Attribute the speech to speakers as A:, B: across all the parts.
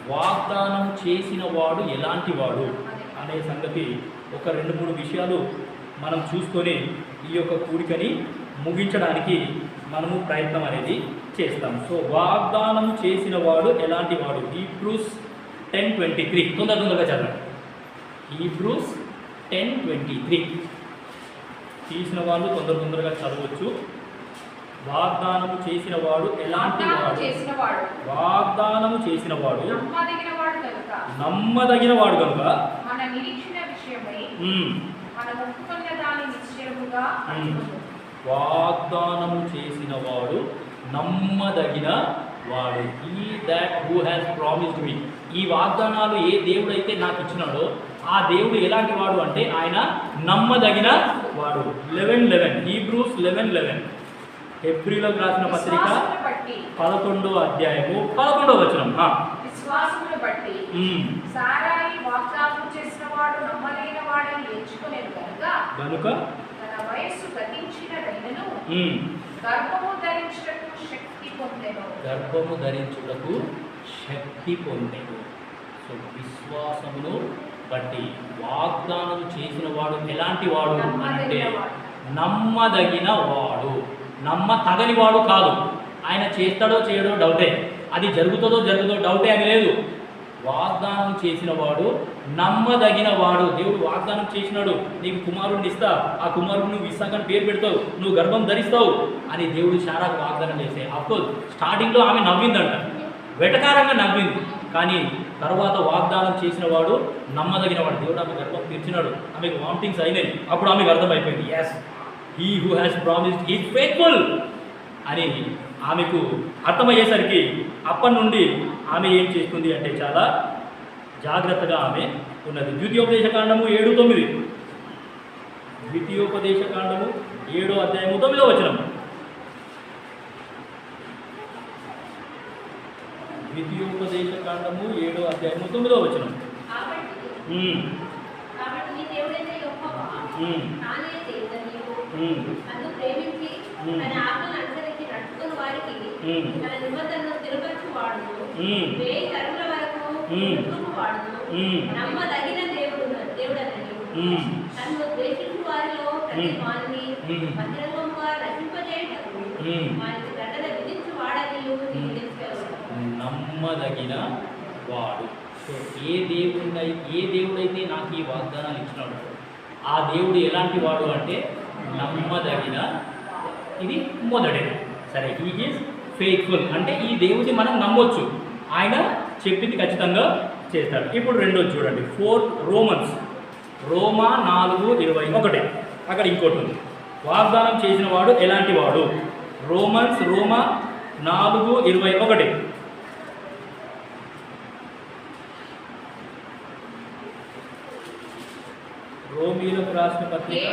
A: వాగ్దానం చేసిన వాడు ఎలాంటి వాడు అనే సంగతి ఒక 2-3 విషయాలు మనం చూసుకొని ఈ యొక్క కూడికని ముగించడానికి మనము ప్రయత్నం అనేది చేస్తాం. సో వాగ్దానం చేసిన వాడు ఎలాంటి వాడు? హీబ్రూస్ 10:23 తొందరగా చదవండి. హీబ్రూస్ 10:23 తీసిన వాళ్ళు తొందరగా చదవచ్చు. వాగ్దానము చేసిన వాడు ఎలాంటి వాడు? వాగ్దానము చేసిన వాడు నమ్మదగిన వాడు కనుక
B: మన నిరీక్షణ విషయమై మనం ఒప్పుకున్న దాని నిశ్చయముగా
A: వాగ్దానము చేసిన వాడు నమ్మదగిన వాడు. He that who has promised me. ఈ వాగ్దానాలు ఏ దేవుడైతే నాకు ఇచ్చినాడో ఆ దేవుడు ఎలాంటి వాడు అంటే ఆయన నమ్మదగిన వాడు. 11:11 హీబ్రూస్ 11:11 హెబ్రీలకు రాసిన పత్రిక 11వ అధ్యాయము 11వ వచనం.
B: విశ్వాసమును బట్టి సారాయి వాగ్దానం చేసిన వాడు నమ్మదగిన వాడని ఎంచుకొనేను కనుక తన వయస్సు గతించినదైనను గర్భము ధరించుటకు శక్తి పొందెను. సో విశ్వాసమును బట్టి వాగ్దానం చేసిన వాడు ఎలాంటి వాడు అంటే నమ్మదగిన వాడు. నమ్మతగని వాడు కాదు. ఆయన చేస్తాడో చేయడో డౌటే, అది జరుగుతుందో డౌటే అని లేదు. వాగ్దానం చేసిన వాడు నమ్మదగిన వాడు. దేవుడు వాగ్దానం చేసినాడు, నీకు కుమారుడిని ఇస్తా, ఆ కుమారుడు నువ్వు ఇస్సాకని పేరు పెడతావు, నువ్వు గర్భం ధరిస్తావు అని దేవుడు శారాకు వాగ్దానం చేసే. అఫ్కోర్స్ స్టార్టింగ్లో ఆమె నవ్విందంట, వెటకారంగా నవ్వింది. కానీ తర్వాత వాగ్దానం చేసిన వాడు నమ్మదగిన వాడు. దేవుడు ఆమె గర్భం తీర్చినాడు, ఆమెకు వామిటింగ్స్ అయినాయి. అప్పుడు ఆమెకు అర్థమైపోయింది, yes he who has promised is faithful అని ఆమెకు అర్థమయ్యేసరికి అప్పటి నుండి ఆమె ఏం చేస్తుంది అంటే చాలా జాగ్రత్తగా ఆమె ఉన్నది. ద్వితీయోపదేశకాండము 7:9 ద్వితీయోపదేశకాండము 7వ అధ్యాయము 9వ వచనం. ద్వితీయోపదేశకాండము 7వ అధ్యాయము 9వ వచనం. నమ్మదగిన వాడు. సో ఏ దేవుడైతే నాకు ఈ వాగ్దానాలు ఇచ్చినాడు ఆ దేవుడు ఎలాంటి వాడు అంటే నమ్మదగిన. ఇది మొదటిది. సరే, హీ ఈజ్ ఫెయిత్ఫుల్ అంటే ఈ దేవుడిని మనం నమ్మొచ్చు, ఆయన చెప్పింది ఖచ్చితంగా చేస్తాడు. ఇప్పుడు రెండోది చూడండి, రోమా 4:21 అక్కడ ఇంకోటి ఉంది. వాగ్దానం చేసిన వాడు ఎలాంటి వాడు? రోమా 4:21 రోమీలకు రాసిన పత్రిక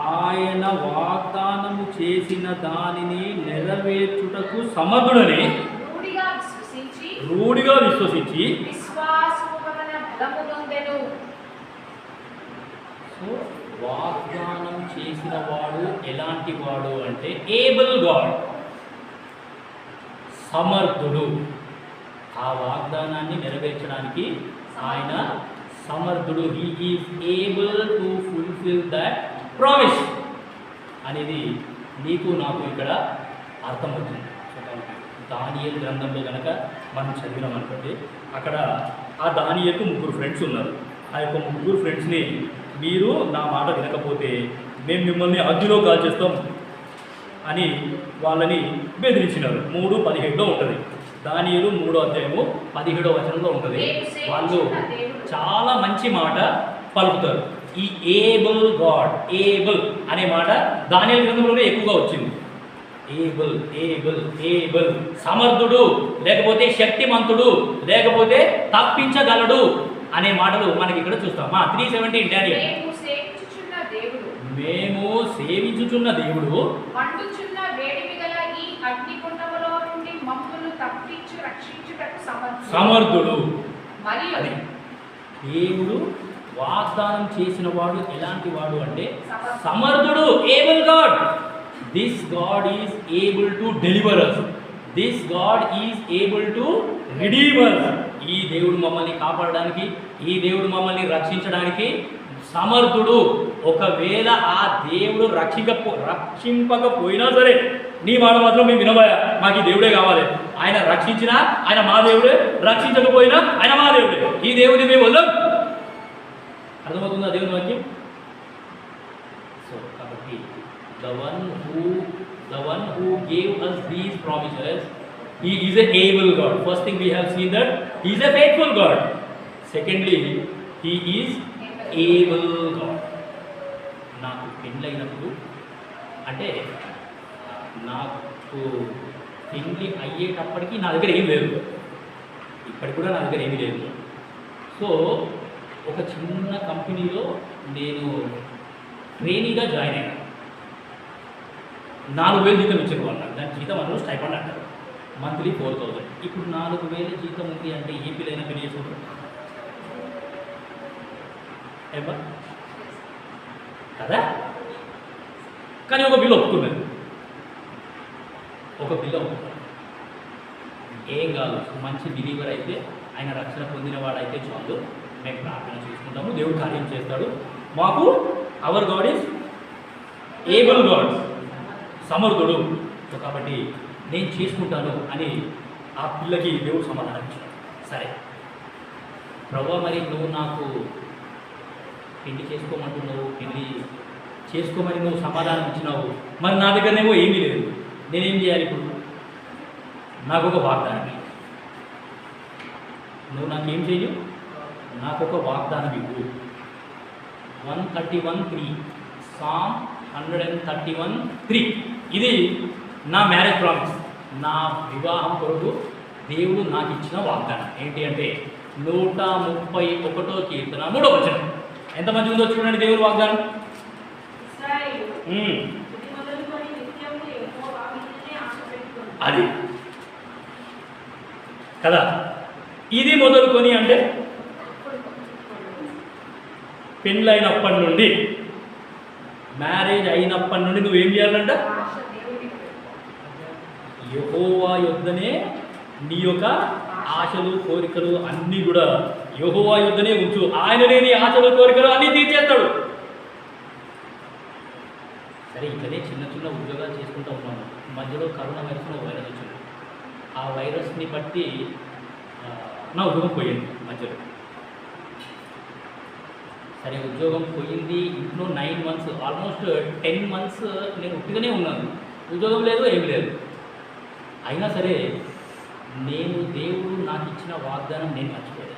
B: ఆయన వాగ్దానము చేసిన దానిని నెరవేర్చుటకు సమర్థుడని రూఢిగా విశ్వసించి సో వాగ్దానం చేసిన వాడు ఎలాంటి వాడు అంటే ఏబుల్ గాడ్, సమర్థుడు. ఆ వాగ్దానాన్ని నెరవేర్చడానికి ఆయన సమర్థుడు. He is able to fulfil that promise అనేది నీకు నాకు ఇక్కడ అర్థమవుతుంది. దానియేలు గ్రంథంలో కనుక మనం చదివినాం అనుకోండి, అక్కడ ఆ దానియేలుకు 3 ఫ్రెండ్స్ ఉన్నారు. ఆ యొక్క 3 ఫ్రెండ్స్ని మీరు నా మాట వినకపోతే మేము మిమ్మల్ని అగ్నిలో కాల్చేస్తాం అని వాళ్ళని బెదిరించినారు. 3:17లో ఉంటుంది. దానియేలు 3వ అధ్యాయము 17వ వచనంలో ఉంటుంది. వాళ్ళు చాలా మంచి మాట పలుకుతారు. ఈ ఏబుల్ గాడ్, ఏబుల్ అనే మాట దానియేలు గ్రంథంలోనే ఎక్కువగా వచ్చింది. ఏబుల్ ఏబుల్ ఏబుల్, సమర్థుడు, లేకపోతే శక్తిమంతుడు, లేకపోతే తప్పించగలడు అనే మాటలు మనకి ఇక్కడ చూస్తాం. 3:17 డానియేల్, మేము సేవించుచున్న దేవుడు సమర్థుడు. అది దేవుడు వాగ్దానం చేసిన వాడు ఎలాంటి వాడు అంటే సమర్థుడు, able god. This god is able to deliver us, this god is able to redeem us. ఈ దేవుడు మమ్మల్ని కాపాడడానికి, ఈ దేవుడు మమ్మల్ని రక్షించడానికి సమర్థుడు. ఒకవేళ ఆ దేవుడు రక్షింపకపోయినా సరే నీ మాట మాత్రం మేము వినబోయా, మాకు ఈ దేవుడే కావాలి. ఆయన రక్షించినా ఆయన మా దేవుడే, రక్షించకపోయినా ఆయన మా దేవుడే. ఈ దేవుడిని మేము వదలం. అర్థమవుతుందా దేవుని వాక్యం? సో కాబట్టి the one who gave us these promises, he is an able God. First thing we have seen that he is a faithful God. Secondly, he is able God. నాకు పెళ్ళైనప్పుడు అంటే నాకు పెళ్ళి అయ్యేటప్పటికి నా దగ్గర ఏం లేదు, ఇప్పటికి కూడా నా దగ్గర ఏమీ లేదు. సో ఒక చిన్న కంపెనీలో నేను ట్రైనీగా జాయిన్ అయ్యాను. 4,000 జీతం ఇచ్చారు వాళ్ళు. దాని జీతం అందరూ స్టైఫండ్ అంటారు, మంత్లీ 4,000. ఇప్పుడు 4,000 జీతం ఉంది అంటే ఏ పిల్లైనా పెళ్లి చేసుకుంటారు ఏమా కదా? కానీ ఒక బిల్లు ఒప్పుకున్నది, ఒక బిల్లు ఒప్పుకున్నది. ఏం కాదు, మంచి బిలీవర్ అయితే, ఆయన రక్షణ పొందినవాడైతే చాలు, మేము ప్రార్థన చేసుకుంటాము, దేవుడు కార్యం చేస్తాడు. మాకు hour God is able God, సమర్థుడు. సో కాబట్టి నేను చేసుకుంటాను అని ఆ పిల్లకి దేవుడు సమాధానం ఇచ్చాడు. సరే ప్రభువా, మరి నువ్వు నాకు పెళ్లి చేసుకోమంటున్నావు, పెళ్లి చేసుకోమని నువ్వు సమాధానం ఇచ్చినావు, మరి నా దగ్గరనేమో ఏమీ లేదు, నేనేం చేయాలి ఇప్పుడు? నాకు ఒక వాగ్దానం, నువ్వు నాకేం చెయ్యు, నాకు ఒక వాగ్దానం ఇవ్వు. 131:3 Psalm 131:3 ఇది నా మ్యారేజ్ ప్రామిస్, నా వివాహం కొరకు దేవుడు నాకు ఇచ్చిన వాగ్దానం. ఏంటి అంటే 131వ కీర్తన 3వ వచనం. ఎంత మంచిగా ఉందో చూడండి దేవుడి వాగ్దానం. అది కదా, ఇది మొదలుకొని అంటే పెళ్ళైనప్పటి నుండి, మ్యారేజ్ అయినప్పటి నుండి నువ్వేం చేయాలంట? యెహోవా యొద్దనే నీ యొక్క ఆశలు కోరికలు అన్నీ కూడా యెహోవా యొద్దనే ఉంచు, ఆయననే నీ ఆశలు కోరికలు అన్నీ తీర్చేస్తాడు. సరే ఇట్లనే చిన్న చిన్న ఉద్యోగాలు చేసుకుంటూ ఉన్నాను. మధ్యలో కరోనా వైరస్ వైరస్ వచ్చింది. ఆ వైరస్ని బట్టి నా ఉద్యోగం పోయింది మధ్యలో. సరే ఉద్యోగం పోయింది, ఇంట్లో 9 months, ఆల్మోస్ట్ 10 months నేను ఉట్టిగానే ఉన్నాను, ఉద్యోగం లేదు, ఏం లేదు. అయినా సరే నేను దేవుడు నాకు ఇచ్చిన వాగ్దానం నేను మర్చిపోయాను.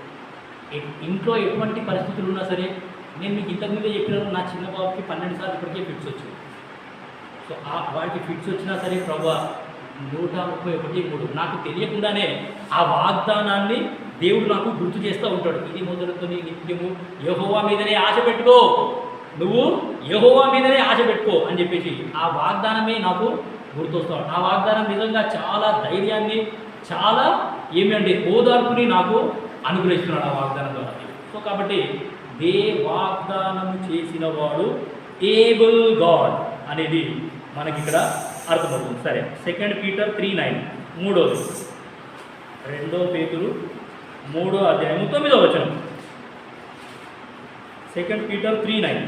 B: ఇంట్లో ఎటువంటి పరిస్థితులు ఉన్నా సరే, నేను మీకు ఇంతకుముందే చెప్పినాను, నా చిన్న బాబుకి 12 సార్లు ఇప్పటికే ఫిట్స్ వచ్చింది. సో వాటికి ఫిట్స్ వచ్చినా సరే ప్రభువా 131:3 నాకు తెలియకుండానే ఆ వాగ్దానాన్ని దేవుడు నాకు గుర్తు చేస్తూ ఉంటాడు. ఇది మొదలుకొని నిత్యము యెహోవా మీదనే ఆశ పెట్టుకో, నువ్వు యెహోవా మీదనే ఆశ పెట్టుకో అని చెప్పేసి ఆ వాగ్దానమే నాకు గుర్తొస్తాడు. ఆ వాగ్దానం నిజంగా చాలా ధైర్యాన్ని, చాలా ఏమంటే ఓదార్పుని నాకు అనుగ్రహిస్తున్నాడు ఆ వాగ్దానం ద్వారా. సో కాబట్టి వాగ్దానం చేసిన వాడు ఏబుల్ గాడ్ అనేది మనకి ఇక్కడ అర్థమవుతుంది. సరే 2 Peter 3:9 మూడోది, 2 పేతురు 3వ అధ్యాయం 9వ వచనం. 2 Peter 3:9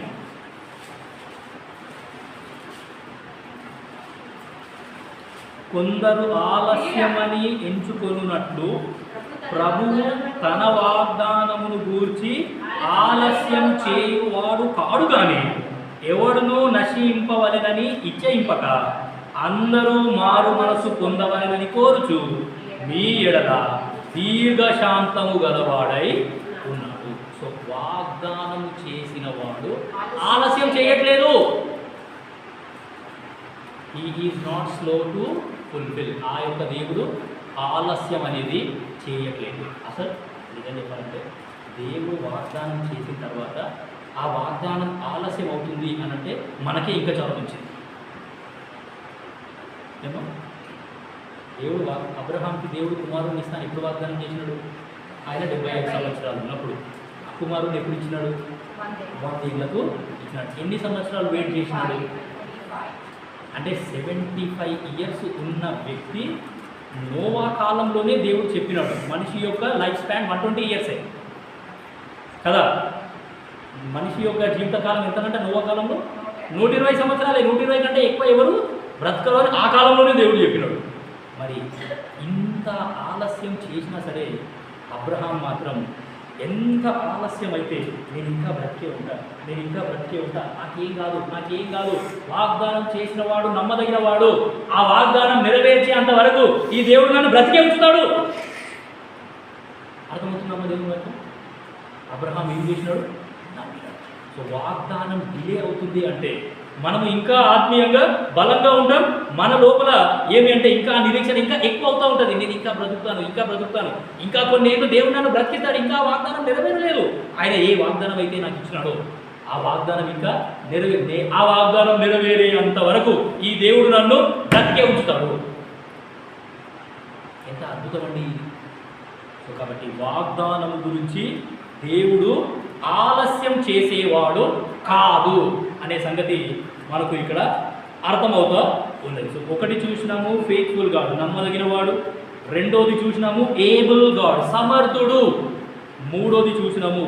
B: కొందరు ఆలస్యమని ఎంచుకొనున్నట్లు ప్రభువు తన వాగ్దానమును గూర్చి ఆలస్యం చేయువాడు కాడు గాని ఎవడునూ నశింపవలెనని ఇచ్చయింపక అందరూ మారు మనసు పొందవలెనని కోరుచు మీ ఎడల దీర్ఘశాంతము గలవాడై ఉన్నాడు. సో వాగ్దానం చేసిన వాడు ఆలస్యం చేయట్లేదు. He is not slow to fulfil. ఆ యొక్క దేవుడు ఆలస్యం అనేది చేయట్లేదు. అసలు నిజం చెప్పాలంటే దేవుడు వాగ్దానం చేసిన తర్వాత ఆ వాగ్దానం ఆలస్యం అవుతుంది అని అంటే మనకే ఇంకా చాలా మంచిది. ఏమో దేవుడు అబ్రహాంకి దేవుడు కుమారుని ఇస్తాను ఎప్పుడు వాగ్దానం చేసినాడు? ఆయన 75 సంవత్సరాలు ఉన్నప్పుడు. ఆ కుమారుని ఎప్పుడు ఇచ్చినాడు? 100 ఏళ్లకు ఇచ్చినాడు. ఎన్ని సంవత్సరాలు వెయిట్ చేసినాడు?
A: అంటే 75 ఇయర్స్ ఉన్న వ్యక్తి నోవా కాలంలోనే దేవుడు చెప్పినాడు మనిషి యొక్క లైఫ్ స్పాన్ 120 ఇయర్సే కదా. మనిషి యొక్క జీవితకాలం ఎంతకంటే నోవా కాలంలో 120 సంవత్సరాలే. 120 కంటే ఎక్కువ ఎవరు బ్రతకరు అని ఆ కాలంలోనే దేవుడు చెప్పినాడు. మరి ఇంత ఆలస్యం చేసినా సరే అబ్రహాం మాత్రం ఎంత ఆలస్యం అయితే నేను ఇంకా బ్రతికే ఉంటా, నాకేం కాదు, వాగ్దానం చేసిన వాడు నమ్మదగిన వాడు, ఆ వాగ్దానం నెరవేర్చేంత వరకు ఈ దేవుడు నన్ను బ్రతికే ఉంచుతాడు. అర్థమవుతుందమ్మా దేవుని వరకు అబ్రహాం ఏం చేసినాడు? నమ్మినాడు. సో వాగ్దానం డిలే అవుతుంది అంటే మనము ఇంకా ఆత్మీయంగా బలంగా ఉంటాం. మన లోపల ఏమి అంటే ఇంకా నిరీక్షణ ఇంకా ఎక్కువ అవుతూ ఉంటుంది. నేను ఇంకా బ్రతుకుతాను, ఇంకా కొన్ని ఏళ్ళు దేవుడు నన్ను బ్రతికిస్తాడు, ఇంకా వాగ్దానం నెరవేరలేదు. ఆయన ఏ వాగ్దానం అయితే నాకు ఇచ్చినాడో ఆ వాగ్దానం ఇంకా ఆ వాగ్దానం నెరవేరేంత వరకు ఈ దేవుడు నన్ను బ్రతికే ఉంచుతాడు. ఎంత అద్భుతం అండి. సో కాబట్టి వాగ్దానం గురించి దేవుడు ఆలస్యం చేసేవాడు కాదు అనే సంగతి మనకు ఇక్కడ అర్థమవుతా ఉన్నది. సో ఒకటి చూసినాము ఫెయిత్ఫుల్ గాడ్, నమ్మదగిన వాడు. రెండోది చూసినాము ఏబుల్ గాడ్, సమర్థుడు. మూడోది చూసినాము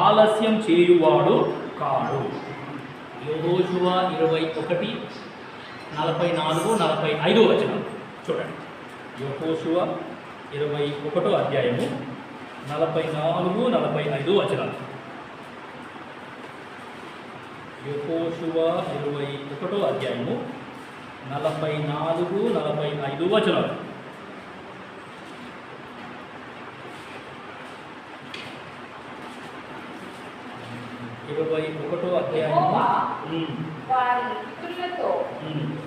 A: ఆలస్యం చేయువాడు కాడు. యెహోషువ 21:44-45 వచనం చూడండి. యెహోషువ 21 అధ్యాయము 44-45 వచనాలు. యెహోషువ 21 అధ్యాయము 44-45 వచనాలు.
C: యెహోవా వారి పితరులతో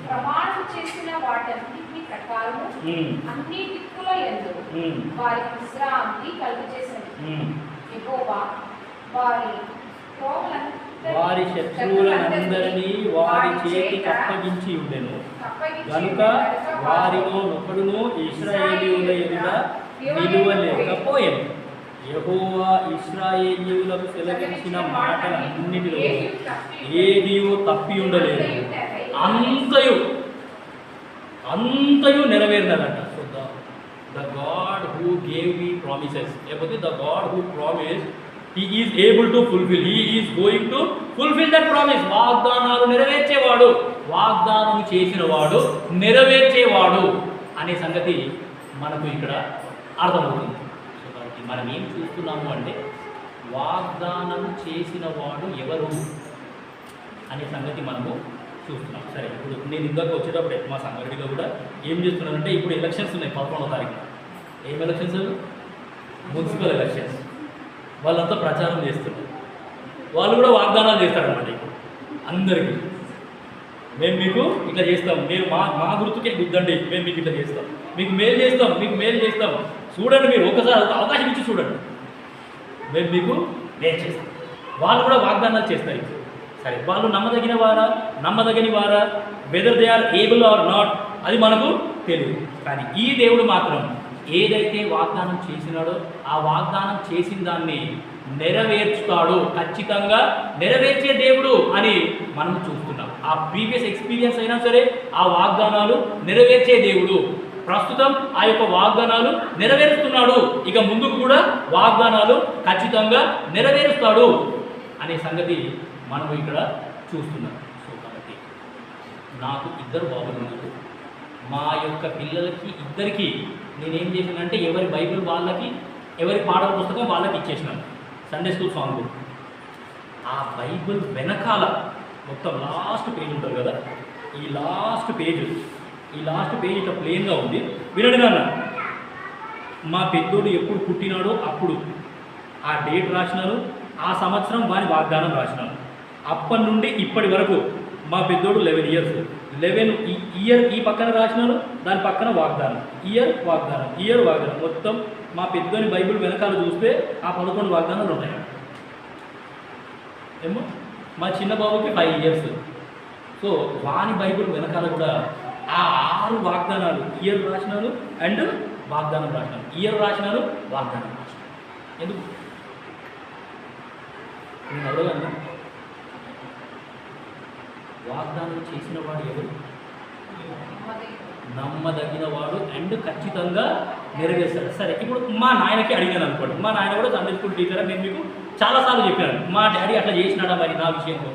C: ప్రమాణం చేసిన వాటన్నిటి ప్రకారము అన్ని దిక్కుల యందు వారికి విశ్రాంతి కలుగజేసినది. యెహోవా వారి
A: శత్రువులందరినీ వారి చేతికి అప్పగించి ఉండెను కనుక వారిలో ఒకడును ఇశ్రాయేలీయుల ఎదుట నిలువలేకపోయాను. యెహోవా ఇశ్రాయేలీయులకు సెలవించిన మాటలన్నిటిలో ఏదియో తప్పి ఉండలేదు, అంతయు నెరవేరినదంట. So the god who gave me promises, లేకపోతే the god who promise He is able to fulfill. He is going to fulfill that promise. వాగ్దానాలు నెరవేర్చేవాడు, వాగ్దానం చేసినవాడు నెరవేర్చేవాడు అనే సంగతి మనకు ఇక్కడ అర్థమవుతుంది. సో కాబట్టి మనం ఏం చూస్తున్నాము అంటే వాగ్దానం చేసిన వాడు ఎవరు అనే సంగతి మనము చూస్తున్నాం. సరే, ఇప్పుడు నేను ఇందాక వచ్చేటప్పుడే మా సంగారెడ్డిలో కూడా ఏం చేస్తున్నానంటే ఇప్పుడు ఎలక్షన్స్ ఉన్నాయి 11వ తారీఖున. ఏం ఎలక్షన్స్? Municipal elections. వాళ్ళంతా ప్రచారం చేస్తున్నారు. వాళ్ళు కూడా వాగ్దానాలు చేస్తారన్నమాట. ఇప్పుడు అందరికీ మేము మీకు ఇట్లా చేస్తాం, మేము మా గుర్తుకే గుద్దండి, మేము మీకు ఇట్లా చేస్తాం, మీకు మేలు చేస్తాం, చూడండి, మీరు ఒకసారి అవకాశం ఇచ్చి చూడండి, మేము మీకు మేలు చేస్తాం. వాళ్ళు కూడా వాగ్దానాలు చేస్తారు. సరే, వాళ్ళు నమ్మదగిన వారా whether they are able or not అది మనకు తెలియదు. కానీ ఈ దేవుడు మాత్రం ఏదైతే వాగ్దానం చేసినాడో ఆ వాగ్దానం చేసిన దాన్ని నెరవేర్చుతాడు, ఖచ్చితంగా నెరవేర్చే దేవుడు అని మనం చూస్తున్నాం. ఆ ప్రీవియస్ ఎక్స్పీరియన్స్ అయినా సరే ఆ వాగ్దానాలు నెరవేర్చే దేవుడు ప్రస్తుతం ఆ యొక్క వాగ్దానాలు నెరవేరుస్తున్నాడు, ఇక ముందుకు కూడా వాగ్దానాలు ఖచ్చితంగా నెరవేరుస్తాడు అనే సంగతి మనం ఇక్కడ చూస్తున్నాం. సో కాబట్టి నాకు 2 బాబులు ఉన్నారు. మా యొక్క పిల్లలకి ఇద్దరికి నేనేం చేశానంటే ఎవరి బైబిల్ వాళ్ళకి, ఎవరి పాఠల పుస్తకం వాళ్ళకి ఇచ్చేసినాను, సండే స్కూల్ సాంగ్ బుక్. ఆ బైబిల్ వెనకాల మొత్తం లాస్ట్ పేజ్ ఉంటుంది కదా, ఈ లాస్ట్ పేజ్ ఇట్లా ప్లెయిన్గా ఉంది. వినండి నాన్న, మా పెద్దోడు ఎప్పుడు పుట్టినాడో అప్పుడు ఆ డేట్ రాసినాను, ఆ సంవత్సరం వారి వాగ్దానం రాసినాను. అప్పటి నుండి ఇప్పటి వరకు మా పెద్దోడు 11 ఇయర్స్, 11 ఇయర్ ఈ పక్కన రాసినాను, దాని పక్కన వాగ్దానం, ఇయర్ వాగ్దానం మొత్తం మా పెద్దోని బైబిల్ వెనకాల చూస్తే ఆ 11 వాగ్దానాలు ఉన్నాయి. ఏమో మా చిన్న బాబుకి 5 ఇయర్స్. సో వాని బైబిల్ వెనకాల కూడా ఆ 6 వాగ్దానాలు, ఇయర్ రాసినాను అండ్ వాగ్దానం రాసినాను, ఇయర్ రాసినాను, వాగ్దానం రాసినాను. ఎందుకు నేను అడగను? వాగ్దానం చేసిన వాడు ఎవరు?
B: నమ్మదగిన వాడు అండ్ ఖచ్చితంగా నెరవేర్స్తాడు. సరే, ఇప్పుడు మా నాయనకి అడిగాను అనుకోండి. మా నాయన కూడా సండే స్కూల్ టీచర్, నేను మీకు చాలాసార్లు చెప్పాను, మా డాడీ అట్లా చేసినాడా మరి నా విషయంలో?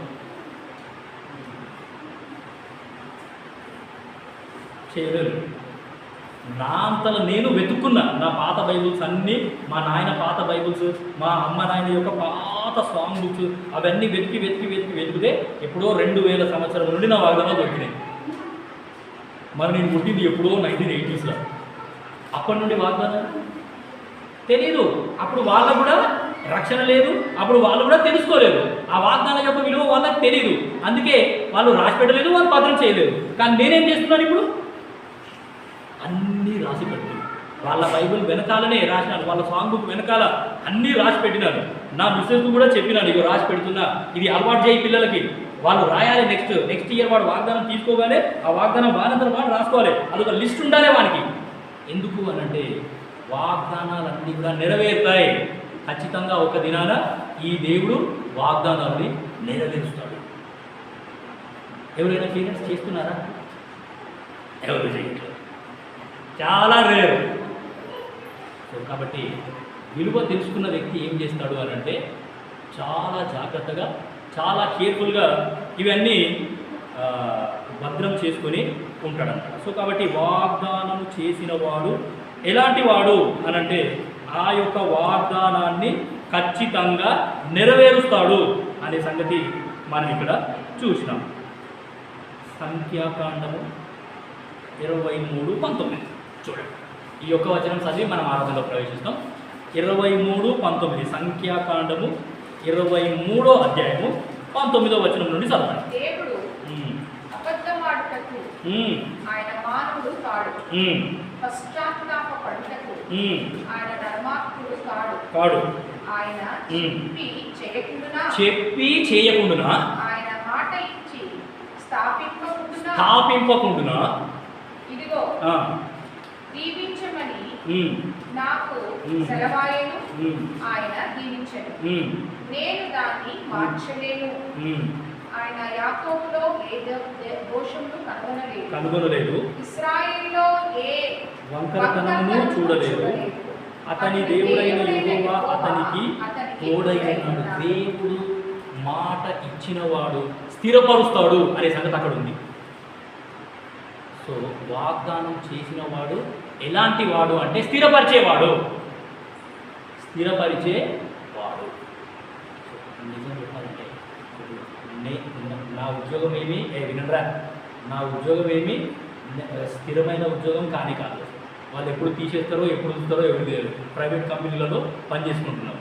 B: చేయలేదు. నా అంతలో నేను వెతుక్కున్నా. నా పాత బైబుల్స్ అన్నీ, మా నాయన పాత బైబుల్స్, మా అమ్మ నాయన యొక్క పాత సాంగ్ బుక్స్, అవన్నీ వెతికితే ఎప్పుడో 2000 సంవత్సరం నుండి నా వాగ్దానాలు దొరికినాయి. మరి నేను పుట్టింది ఎప్పుడో 1980s. అప్పటి నుండి వాగ్దానాలు తెలీదు. అప్పుడు వాళ్ళకు కూడా రక్షణ లేదు, అప్పుడు వాళ్ళు కూడా తెలుసుకోలేదు. ఆ వాగ్దానం యొక్క విలువ వాళ్ళకి తెలియదు. అందుకే వాళ్ళు రాసి పెట్టలేదు, వాళ్ళు భద్రం చేయలేదు. కానీ నేనేం చేస్తున్నాను ఇప్పుడు? అన్నీ రాసి పెడుతున్నాను. వాళ్ళ బైబిల్ వెనకాలనే రాసినాను, వాళ్ళ సాంగ్ బుక్ వెనకాల అన్నీ రాసి పెట్టినాను. నా మిస్సెస్కు కూడా చెప్పినాను, ఇక రాసి పెడుతున్నా, ఇది అలవాటు చేయి పిల్లలకి, వాళ్ళు రాయాలి. నెక్స్ట్ ఇయర్ వాడు వాగ్దానం తీసుకోగానే ఆ వాగ్దానం వారందరూ వాడు రాసుకోవాలి. అదొక లిస్ట్ ఉండాలి వానికి. ఎందుకు అనంటే వాగ్దానాలన్నీ కూడా నెరవేరుతాయి. ఖచ్చితంగా ఒక దినాన ఈ దేవుడు వాగ్దానాలని నెరవేరుస్తాడు. ఎవరైనా ఫీలింగ్స్ చేస్తున్నారా? ఎవరు చేయట్లేదు, చాలా రేరు. సో కాబట్టి విలువ తెలుసుకున్న వ్యక్తి ఏం చేస్తాడు అని అంటే చాలా జాగ్రత్తగా, చాలా కేర్ఫుల్గా ఇవన్నీ భద్రం చేసుకొని ఉంటాడన్నమాట. సో కాబట్టి వాగ్దానం చేసిన వాడు ఎలాంటి వాడు అనంటే ఆ యొక్క వాగ్దానాన్ని ఖచ్చితంగా నెరవేరుస్తాడు అనే సంగతి మనం ఇక్కడ చూసినాం. సంఖ్యాకాండము 23:19 చూడండి. ఈ యొక్క వచనం చదివి మనం ఆరాధనలో ప్రవేశిస్తాం. 23:19 సంఖ్యాకాండము 23వ అధ్యాయము 19వ వచనం నుండి చదవండి.
C: దేవుడు అబద్ధమాడుటకు ఆయన మానవుడు కాడు, పశ్చాత్తాపపడుటకు ఆయన ధర్మాత్ముడు కాడు. ఆయన చెప్పి చేయకుండునా ఆయన మాట ఇచ్చి స్థాపింపకుండునా ఇదిగో దీవించమని నాకు సెలవాయను, ఆయన దీవించను, నేను దాన్ని మార్చలేను. ఆయన యాకోబులో ఏ దోషమును కనుగొనలేదు, ఇశ్రాయేలులో ఏ వంకరతనమును చూడలేదు. అతని దేవుడైన యెహోవా అతనికి తోడైనాడు. దేవుడు మాట ఇచ్చినవాడు స్థిరపరుస్తాడు అనే సంగతి అక్కడ ఉంది. సో వాగ్దానం చేసినవాడు ఎలాంటి వాడు అంటే స్థిరపరిచేవాడు. నిజం చెప్పాలంటే నా ఉద్యోగం ఏమి వినరా, నా ఉద్యోగం ఏమి స్థిరమైన ఉద్యోగం కానే కాదు. వాళ్ళు ఎప్పుడు తీసేస్తారో ఎప్పుడు ఉంచుతారో ఎవరు తెలియదు. ప్రైవేట్ కంపెనీలలో పనిచేసుకుంటున్నారు.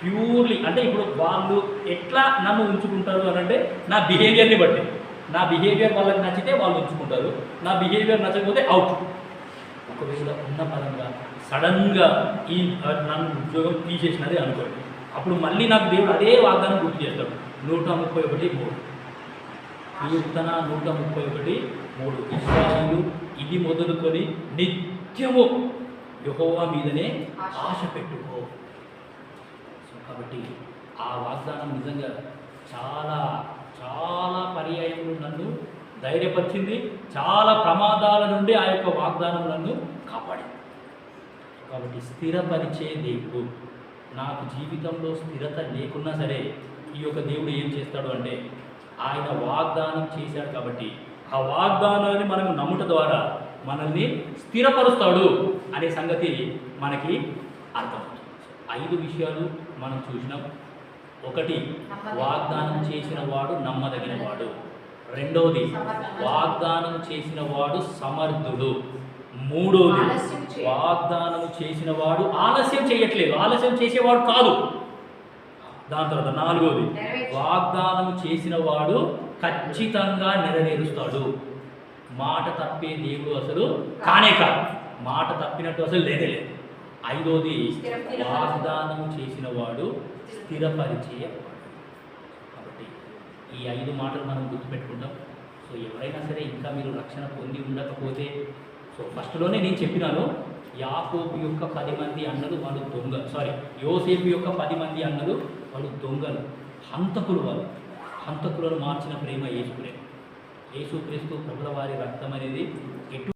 C: ప్యూర్లీ అంటే ఇప్పుడు వాళ్ళు ఎట్లా నన్ను ఉంచుకుంటారు అని అంటే నా బిహేవియర్ని బట్టి. నా బిహేవియర్ వాళ్ళకి నచ్చితే వాళ్ళు ఉంచుకుంటారు, నా బిహేవియర్ నచ్చకపోతే అవుట్. ఒకవేళ ఉన్న పరంగా సడన్గా ఈ నన్ను ఉద్యోగం తీసేసినది అనుకోండి, అప్పుడు మళ్ళీ నాకు దేవుడు అదే వాగ్దానం గుర్తు చేస్తాడు. 131:3 కీర్తన 131:3 ఇశ్రాయేలు ఇది మొదలుకొని నిత్యము యెహోవా మీదనే ఆశ పెట్టుకో. సో కాబట్టి ఆ వాగ్దానం నిజంగా చాలా చాలా పర్యాయములు నన్ను ధైర్యపరిచింది. చాలా ప్రమాదాల నుండి ఆ యొక్క వాగ్దానం నన్ను కాపాడింది. కాబట్టి స్థిరపరిచే దేవుడు. నాకు జీవితంలో స్థిరత లేకున్నా సరే ఈ యొక్క దేవుడు ఏం చేస్తాడు అంటే ఆయన వాగ్దానం చేశాడు కాబట్టి ఆ వాగ్దానాన్ని మనం నమ్ముట ద్వారా మనల్ని స్థిరపరుస్తాడు అనే సంగతి మనకి అర్థమవుతుంది. 5 విషయాలు మనం చూసినాం. 1, వాగ్దానం చేసిన వాడు నమ్మదగిన వాడు. 2, వాగ్దానం చేసిన వాడు సమర్థుడు. 3, వాగ్దానం చేసిన వాడు ఆలస్యం చేయట్లేదు, ఆలస్యం చేసేవాడు కాదు. దాని తర్వాత 4, వాగ్దానం చేసిన వాడు ఖచ్చితంగా నెరవేరుస్తాడు. మాట తప్పే దేవుడు అసలు కానే కాదు, మాట తప్పినట్టు అసలు లేదే లేదు. 5, వాగ్దానం చేసిన వాడు స్థిరపరిచేవాడు. కాబట్టి ఈ 5 మాటలు మనం గుర్తుపెట్టుకుంటాం. సో ఎవరైనా సరే ఇంకా మీరు రక్షణ పొంది ఉండకపోతే, సో ఫస్ట్లోనే నేను చెప్పినాను, యాకోబు యొక్క 10 మంది అన్నలు వాళ్ళు యోసేపు యొక్క 10 మంది అన్నలు వాళ్ళు దొంగలు, హంతకులు. వాళ్ళు హంతకులను మార్చిన ప్రేమ యేసు ప్రేమ.
B: యేసుక్రీస్తు ప్రభుల వారి రక్తం అనేది ఎటు